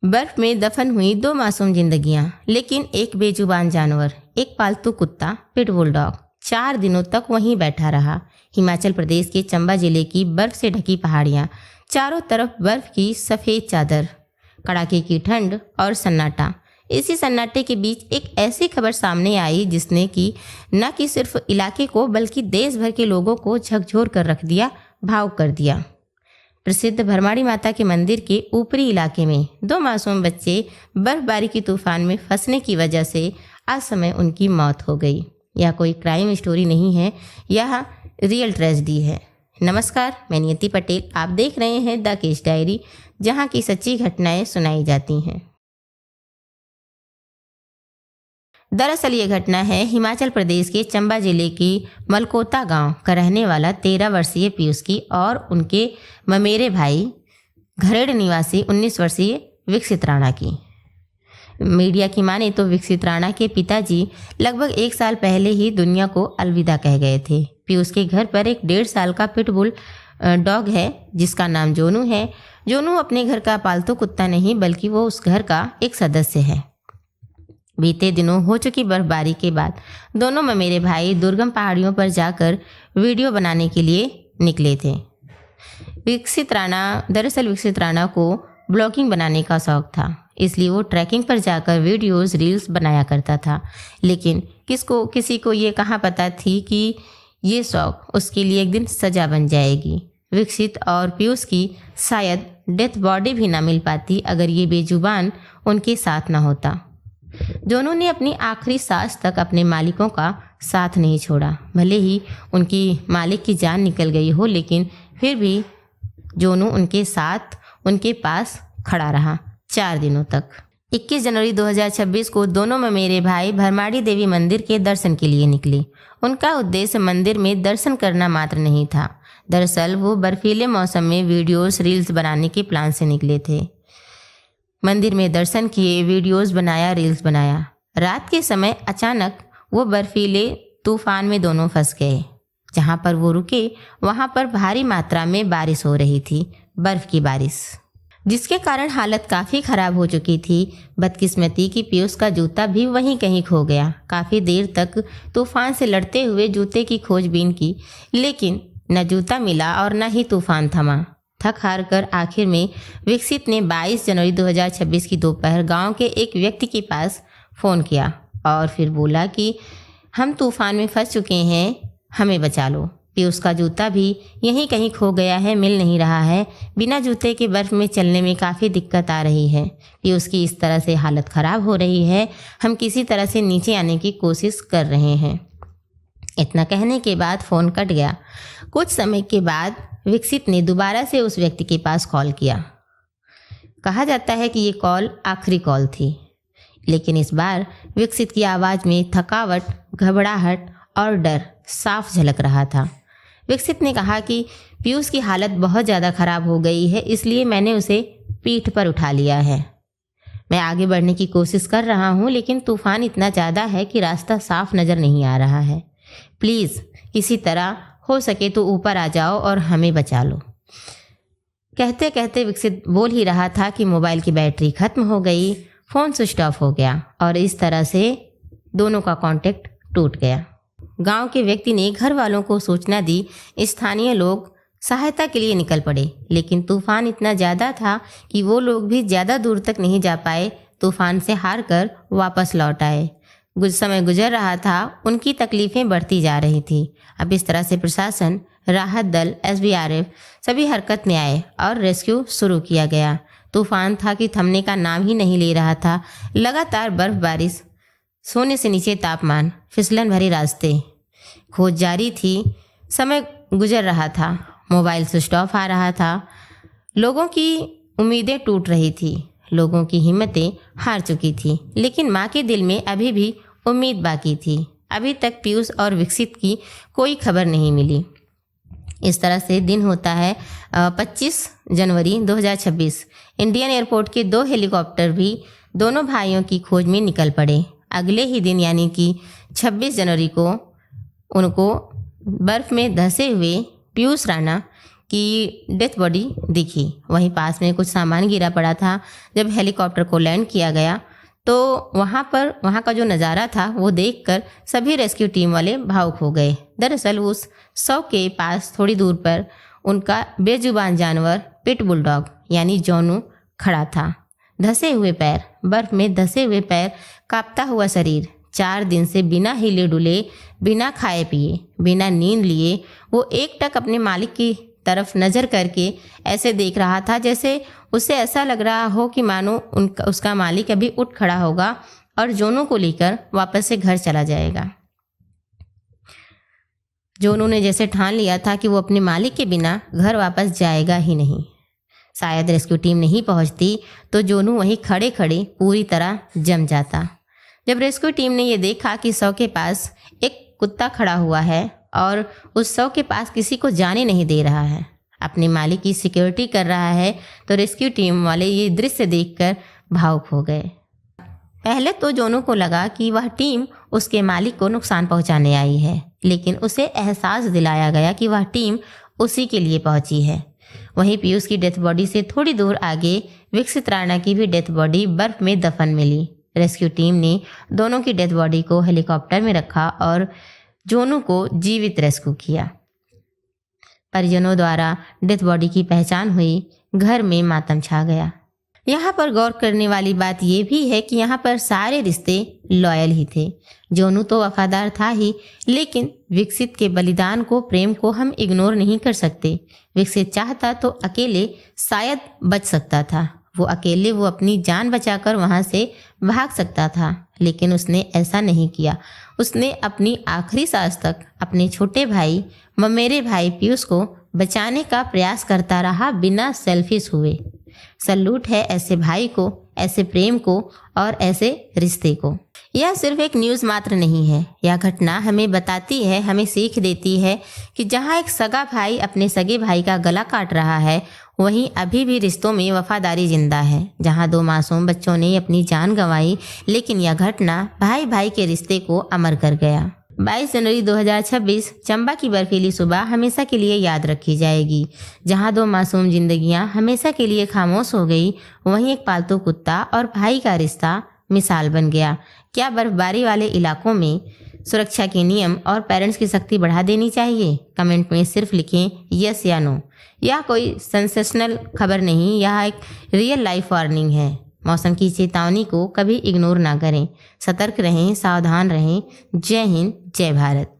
बर्फ में दफन हुई 2 मासूम जिंदगियां, लेकिन एक बेजुबान जानवर, एक पालतू कुत्ता पिटबुल डॉग 4 दिनों तक वहीं बैठा रहा। हिमाचल प्रदेश के चंबा जिले की बर्फ से ढकी पहाड़ियां, चारों तरफ बर्फ की सफ़ेद चादर, कड़ाके की ठंड और सन्नाटा। इसी सन्नाटे के बीच एक ऐसी खबर सामने आई जिसने कि न कि सिर्फ इलाके को बल्कि देश भर के लोगों को झकझोर कर रख दिया, भावुक कर दिया। प्रसिद्ध भरमाड़ी माता के मंदिर के ऊपरी इलाके में 2 मासूम बच्चे बर्फबारी की तूफान में फंसने की वजह से आज समय उनकी मौत हो गई। यह कोई क्राइम स्टोरी नहीं है, यह रियल ट्रेजेडी है। नमस्कार, मैं नियति पटेल। आप देख रहे हैं द केस डायरी, जहां की सच्ची घटनाएं सुनाई जाती हैं। दरअसल ये घटना है हिमाचल प्रदेश के चंबा जिले की मलकोता गांव का रहने वाला 13 वर्षीय पीयूष की और उनके ममेरे भाई घरेड़ निवासी 19 वर्षीय विकसित राणा की। मीडिया की माने तो विकसित राणा के पिताजी लगभग 1 साल पहले ही दुनिया को अलविदा कह गए थे। पीयूष के घर पर एक 1.5 साल का पिटबुल डॉग है जिसका नाम जोनू है। जोनू अपने घर का पालतू कुत्ता नहीं बल्कि वो उस घर का एक सदस्य है। बीते दिनों हो चुकी बर्फबारी के बाद दोनों ममेरे भाई दुर्गम पहाड़ियों पर जाकर वीडियो बनाने के लिए निकले थे। विकसित राणा को ब्लॉगिंग बनाने का शौक था, इसलिए वो ट्रैकिंग पर जाकर वीडियोस रील्स बनाया करता था। लेकिन किसी को ये कहाँ पता थी कि ये शौक उसके लिए एक दिन सजा बन जाएगी। विकसित और पीयूष की शायद डेथ बॉडी भी ना मिल पाती अगर ये बेजुबान उनके साथ ना होता। दोनों ने अपनी आखिरी सांस तक अपने मालिकों का साथ नहीं छोड़ा। भले ही उनकी मालिक की जान निकल गई हो, लेकिन फिर भी जोनू उनके साथ उनके पास खड़ा रहा 4 दिनों तक। 21 जनवरी 2026 को दोनों ममेरे भाई भरमाड़ी देवी मंदिर के दर्शन के लिए निकले। उनका उद्देश्य मंदिर में दर्शन करना मात्र नहीं था। दरअसल वो बर्फीले मौसम में वीडियोस रील्स बनाने के प्लान से निकले थे। मंदिर में दर्शन किए, वीडियोस बनाया, रील्स बनाया। रात के समय अचानक वो बर्फीले तूफान में दोनों फंस गए। जहाँ पर वो रुके वहाँ पर भारी मात्रा में बारिश हो रही थी, बर्फ की बारिश, जिसके कारण हालत काफ़ी ख़राब हो चुकी थी। बदकिस्मती की पीयूष का जूता भी वहीं कहीं खो गया। काफ़ी देर तक तूफान से लड़ते हुए जूते की खोजबीन की, लेकिन न जूता मिला और न ही तूफान थमा। थक हार कर आखिर में विकसित ने 22 जनवरी 2026 की दोपहर गांव के एक व्यक्ति के पास फ़ोन किया और फिर बोला कि हम तूफान में फंस चुके हैं, हमें बचा लो। पीयूष का जूता भी यहीं कहीं खो गया है, मिल नहीं रहा है। बिना जूते के बर्फ़ में चलने में काफ़ी दिक्कत आ रही है। पीयूष की इस तरह से हालत ख़राब हो रही है, हम किसी तरह से नीचे आने की कोशिश कर रहे हैं। इतना कहने के बाद फ़ोन कट गया। कुछ समय के बाद विकसित ने दोबारा से उस व्यक्ति के पास कॉल किया। कहा जाता है कि ये कॉल आखिरी कॉल थी, लेकिन इस बार विकसित की आवाज़ में थकावट, घबराहट और डर साफ झलक रहा था। विकसित ने कहा कि पीयूष की हालत बहुत ज़्यादा ख़राब हो गई है, इसलिए मैंने उसे पीठ पर उठा लिया है। मैं आगे बढ़ने की कोशिश कर रहा हूँ, लेकिन तूफ़ान इतना ज़्यादा है कि रास्ता साफ नज़र नहीं आ रहा है। प्लीज़ किसी तरह हो सके तो ऊपर आ जाओ और हमें बचा लो। कहते कहते विकसित बोल ही रहा था कि मोबाइल की बैटरी खत्म हो गई, फ़ोन स्विच ऑफ हो गया और इस तरह से दोनों का कांटेक्ट टूट गया। गांव के व्यक्ति ने घर वालों को सूचना दी। स्थानीय लोग सहायता के लिए निकल पड़े, लेकिन तूफान इतना ज़्यादा था कि वो लोग भी ज़्यादा दूर तक नहीं जा पाए। तूफान से हार कर वापस लौट आए। कुछ समय गुजर रहा था, उनकी तकलीफ़ें बढ़ती जा रही थी। अब इस तरह से प्रशासन, राहत दल, SBRF सभी हरकत में आए और रेस्क्यू शुरू किया गया। तूफान था कि थमने का नाम ही नहीं ले रहा था। लगातार बर्फ बारिश, सोने से नीचे तापमान, फिसलन भरे रास्ते, खोज जारी थी। समय गुजर रहा था, मोबाइल स्विच ऑफ आ रहा था। लोगों की उम्मीदें टूट रही थी, लोगों की हिम्मतें हार चुकी थी, लेकिन माँ के दिल में अभी भी उम्मीद बाकी थी। अभी तक पीयूष और विकसित की कोई खबर नहीं मिली। इस तरह से दिन होता है 25 जनवरी 2026। इंडियन एयरपोर्ट के 2 हेलीकॉप्टर भी दोनों भाइयों की खोज में निकल पड़े। अगले ही दिन यानी कि 26 जनवरी को उनको बर्फ़ में धंसे हुए पीयूष राणा कि डेथ बॉडी दिखी। वहीं पास में कुछ सामान गिरा पड़ा था। जब हेलीकॉप्टर को लैंड किया गया तो वहाँ का जो नज़ारा था वो देखकर सभी रेस्क्यू टीम वाले भावुक हो गए। दरअसल उस शव के पास थोड़ी दूर पर उनका बेजुबान जानवर पिट बुलडॉग यानी जोनू खड़ा था। धंसे हुए पैर, बर्फ में धंसे हुए पैर, कांपता हुआ शरीर, 4 दिन से बिना हिले डुले, बिना खाए पिए, बिना नींद लिए वो एकटक अपने मालिक की तरफ नज़र करके ऐसे देख रहा था जैसे उसे ऐसा लग रहा हो कि मानो उसका मालिक अभी उठ खड़ा होगा और जोनू को लेकर वापस से घर चला जाएगा। जोनू ने जैसे ठान लिया था कि वो अपने मालिक के बिना घर वापस जाएगा ही नहीं। शायद रेस्क्यू टीम नहीं पहुंचती तो जोनू वहीं खड़े खड़े पूरी तरह जम जाता। जब रेस्क्यू टीम ने ये देखा कि शव के पास एक कुत्ता खड़ा हुआ है और उस शव के पास किसी को जाने नहीं दे रहा है, अपने मालिक की सिक्योरिटी कर रहा है, तो रेस्क्यू टीम वाले ये दृश्य देखकर भावुक हो गए। पहले तो जोनू को लगा कि वह टीम उसके मालिक को नुकसान पहुंचाने आई है, लेकिन उसे एहसास दिलाया गया कि वह टीम उसी के लिए पहुंची है। वहीं पीयूष की डेथ बॉडी से थोड़ी दूर आगे विकसित राणा की भी डेथ बॉडी बर्फ में दफन मिली। रेस्क्यू टीम ने दोनों की डेथ बॉडी को हेलीकॉप्टर में रखा और जोनू को जीवित रेस्क्यू किया। परिजनों द्वारा डेथ बॉडी की पहचान हुई, घर में मातम छा गया। यहाँ पर गौर करने वाली बात यह भी है कि यहाँ पर सारे रिश्ते लॉयल ही थे। जोनू तो वफादार था ही, लेकिन विकसित के बलिदान को, प्रेम को हम इग्नोर नहीं कर सकते। विकसित चाहता तो अकेले शायद बच सकता था। वो अकेले वो अपनी जान बचाकर वहाँ से भाग सकता था, लेकिन उसने ऐसा नहीं किया। उसने अपनी आखिरी सांस तक अपने छोटे भाई ममेरे भाई पीयूष को बचाने का प्रयास करता रहा, बिना सेल्फिश हुए। सल्यूट है ऐसे भाई को, ऐसे प्रेम को और ऐसे रिश्ते को। यह सिर्फ एक न्यूज़ मात्र नहीं है। यह घटना हमें बताती है, हमें सीख देती है कि जहाँ एक सगा भाई अपने सगे भाई का गला काट रहा है, वहीं अभी भी रिश्तों में वफादारी जिंदा है। जहाँ 2 मासूम बच्चों ने अपनी जान गंवाई, लेकिन यह घटना भाई भाई के रिश्ते को अमर कर गया। 22 जनवरी 2026 चंबा की बर्फीली सुबह हमेशा के लिए याद रखी जाएगी। जहां 2 मासूम जिंदगियां हमेशा के लिए खामोश हो गई, वहीं एक पालतू कुत्ता और भाई का रिश्ता मिसाल बन गया। क्या बर्फबारी वाले इलाकों में सुरक्षा के नियम और पेरेंट्स की सख्ती बढ़ा देनी चाहिए? कमेंट में सिर्फ लिखें यस या नो। यह कोई सेंसेशनल खबर नहीं, यह एक रियल लाइफ वार्निंग है। मौसम की चेतावनी को कभी इग्नोर ना करें। सतर्क रहें, सावधान रहें। जय हिंद, जय भारत।